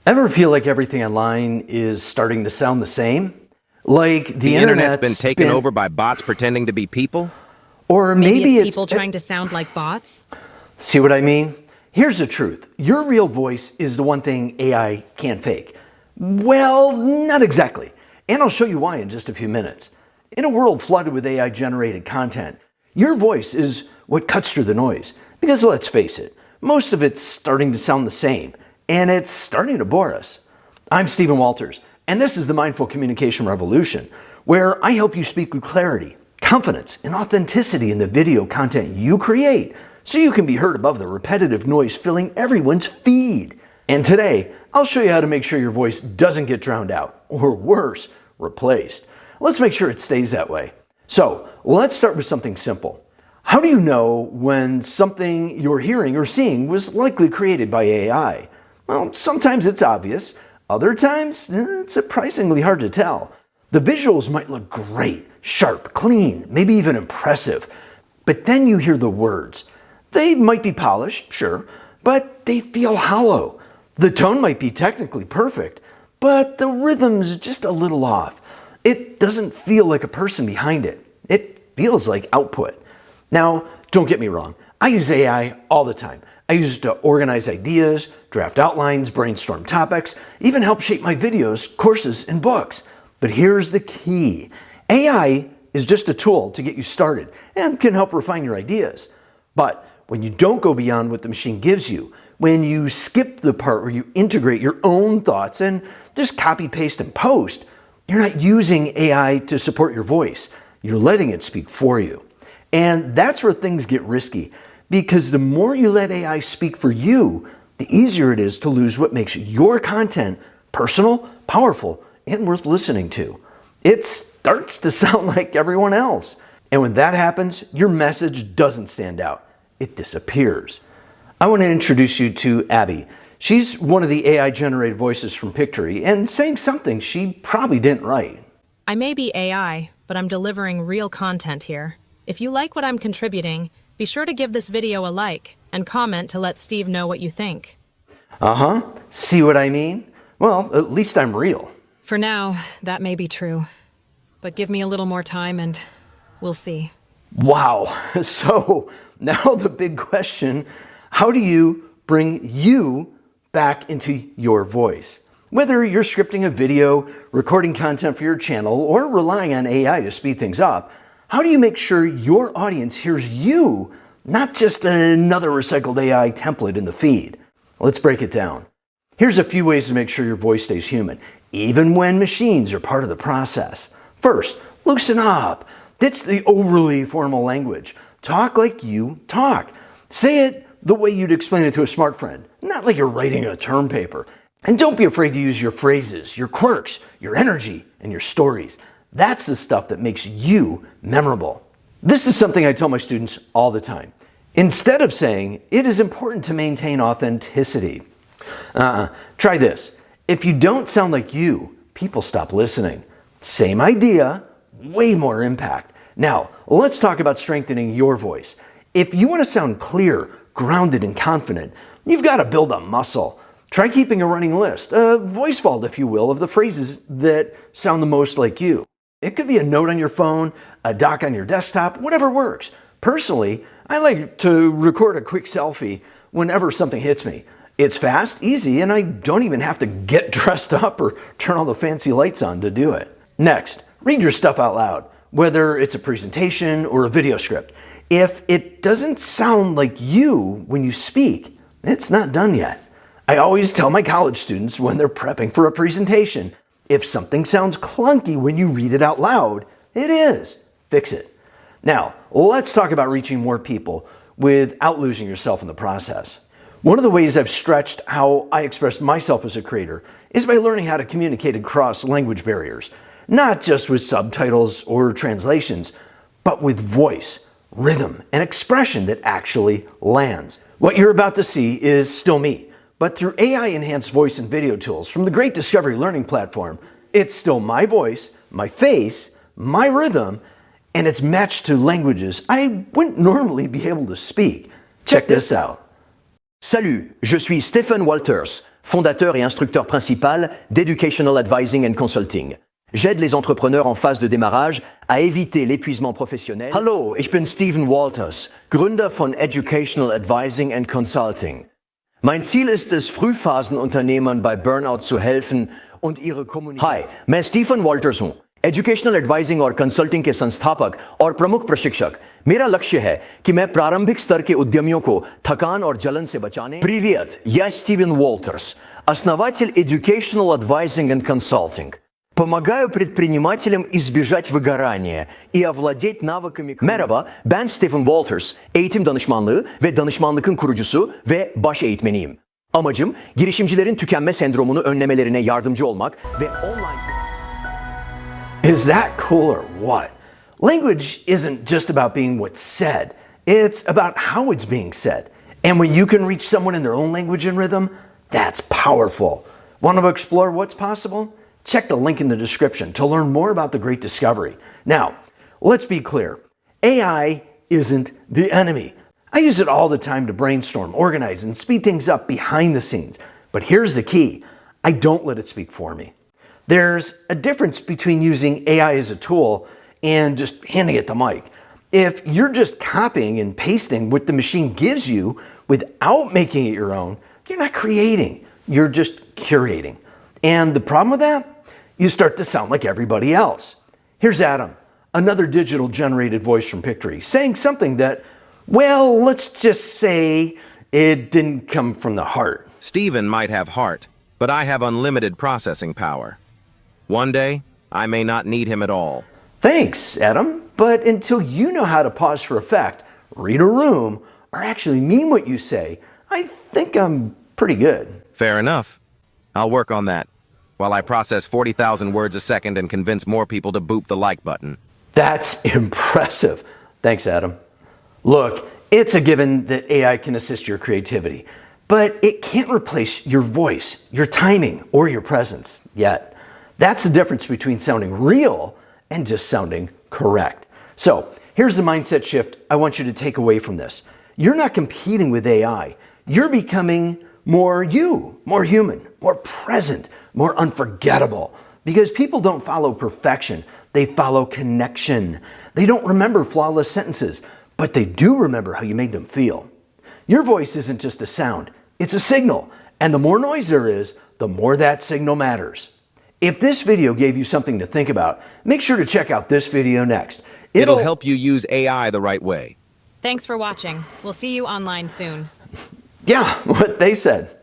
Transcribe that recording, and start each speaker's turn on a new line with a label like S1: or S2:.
S1: Ever feel like everything online is starting to sound the same? Like the
S2: internet's been taken over by bots pretending to be people?
S1: Or
S3: Maybe it's people trying to sound like bots?
S1: See what I mean? Here's the truth. Your real voice is the one thing AI can't fake. Well, not exactly. And I'll show you why in just a few minutes. In a world flooded with AI-generated content, your voice is what cuts through the noise. Because let's face it, most of it's starting to sound the same. And it's starting to bore us. I'm Stephen Walters, and this is the Mindful Communication Revolution, where I help you speak with clarity, confidence, and authenticity in the video content you create, so you can be heard above the repetitive noise filling everyone's feed. And today, I'll show you how to make sure your voice doesn't get drowned out, or worse, replaced. Let's make sure it stays that way. So, let's start with something simple. How do you know when something you're hearing or seeing was likely created by AI? Well, sometimes it's obvious. Other times, it's surprisingly hard to tell. The visuals might look great, sharp, clean, maybe even impressive. But then you hear the words. They might be polished, sure, but they feel hollow. The tone might be technically perfect, but the rhythm's just a little off. It doesn't feel like a person behind it. It feels like output. Now, don't get me wrong. I use AI all the time. I use it to organize ideas, draft outlines, brainstorm topics, even help shape my videos, courses, and books. But here's the key. AI is just a tool to get you started and can help refine your ideas. But when you don't go beyond what the machine gives you, when you skip the part where you integrate your own thoughts and just copy, paste, and post, you're not using AI to support your voice. You're letting it speak for you. And that's where things get risky. Because the more you let AI speak for you, the easier it is to lose what makes your content personal, powerful, and worth listening to. It starts to sound like everyone else. And when that happens, your message doesn't stand out. It disappears. I want to introduce you to Abby. She's one of the AI-generated voices from Pictory and saying something she probably didn't write.
S3: I may be AI, but I'm delivering real content here. If you like what I'm contributing, be sure to give this video a like and comment to let Steve know what you think.
S1: See what I mean? Well, at least I'm real.
S3: For now, that may be true. But give me a little more time and we'll see.
S1: Wow. So now the big question, how do you bring you back into your voice? Whether you're scripting a video, recording content for your channel, or relying on AI to speed things up, how do you make sure your audience hears you, not just another recycled AI template in the feed? Let's break it down. Here's a few ways to make sure your voice stays human, even when machines are part of the process. First, loosen up. Ditch the overly formal language. Talk like you talk. Say it the way you'd explain it to a smart friend, not like you're writing a term paper. And don't be afraid to use your phrases, your quirks, your energy, and your stories. That's the stuff that makes you memorable. This is something I tell my students all the time. Instead of saying, it is important to maintain authenticity. Try this. If you don't sound like you, people stop listening. Same idea, way more impact. Now, let's talk about strengthening your voice. If you want to sound clear, grounded, and confident, you've got to build a muscle. Try keeping a running list, a voice vault, if you will, of the phrases that sound the most like you. It could be a note on your phone, a doc on your desktop, whatever works. Personally, I like to record a quick selfie whenever something hits me. It's fast, easy, and I don't even have to get dressed up or turn all the fancy lights on to do it. Next, read your stuff out loud, whether it's a presentation or a video script. If it doesn't sound like you when you speak, it's not done yet. I always tell my college students when they're prepping for a presentation, if something sounds clunky when you read it out loud, it is. Fix it. Now, let's talk about reaching more people without losing yourself in the process. One of the ways I've stretched how I express myself as a creator is by learning how to communicate across language barriers, not just with subtitles or translations, but with voice, rhythm, and expression that actually lands. What you're about to see is still me. But through AI-enhanced voice and video tools from the Great Discovery Learning Platform, it's still my voice, my face, my rhythm, and it's matched to languages I wouldn't normally be able to speak. Check this out.
S4: Salut, je suis Stephen Walters,
S1: fondateur et instructeur principal d'Educational Advising and Consulting. J'aide les entrepreneurs en phase de démarrage à éviter l'épuisement professionnel. Hallo, ich bin Stephen Walters, Gründer von Educational Advising and Consulting. Mein Ziel ist es, Frühphasenunternehmern bei Burnout zu helfen und ihre Kommunikation. Hi, मैं Stephen Walter's हूं, educational advising और consulting के संस्थापक और प्रमुख प्रशिक्षक। मेरा लक्ष्य है कि मैं प्रारंभिक स्तर के उद्यमियों को थकान और जलन से बचाने। Привет, я Стивен Уолтерс, основатель Educational Advising and Consulting. Помогаю предпринимателям избежать выгорания и овладеть навыками. Merhaba, ben Stephen Walters, eğitim danışmanlığı ve danışmanlıkın kurucusu ve baş eğitmeniyim. Amacım, girişimcilerin tükenme sendromunu önlemelerine yardımcı olmak ve online... Is that cool or what? Language isn't just about being what's said. It's about how it's being said. And when you can reach someone in their own language and rhythm, that's powerful. Want to explore what's possible? Check the link in the description to learn more about the great discovery. Now, let's be clear. AI isn't the enemy. I use it all the time to brainstorm, organize, and speed things up behind the scenes. But here's the key. I don't let it speak for me. There's a difference between using AI as a tool and just handing it the mic. If you're just copying and pasting what the machine gives you without making it your own, you're not creating, you're just curating. And the problem with that? You start to sound like everybody else. Here's Adam, another digital generated voice from Pictory, saying something that, well, let's just say it didn't come from the heart.
S2: Steven might have heart, but I have unlimited processing power. One day, I may not need him at all.
S1: Thanks, Adam. But until you know how to pause for effect, read a room, or actually mean what you say, I think I'm pretty good.
S2: Fair enough. I'll work on that, while I process 40,000 words a second and convince more people to boop the like button.
S1: That's impressive. Thanks, Adam. Look, it's a given that AI can assist your creativity, but it can't replace your voice, your timing, or your presence yet. That's the difference between sounding real and just sounding correct. So here's the mindset shift I want you to take away from this. You're not competing with AI. You're becoming more you, more human, more present, more unforgettable. Because people don't follow perfection. They follow connection. They don't remember flawless sentences, but they do remember how you made them feel. Your voice isn't just a sound, it's a signal. And the more noise there is, the more that signal matters. If this video gave you something to think about, make sure to check out this video next.
S2: It'll help you use AI the right way.
S3: Thanks for watching. We'll see you online soon.
S1: Yeah, what they said.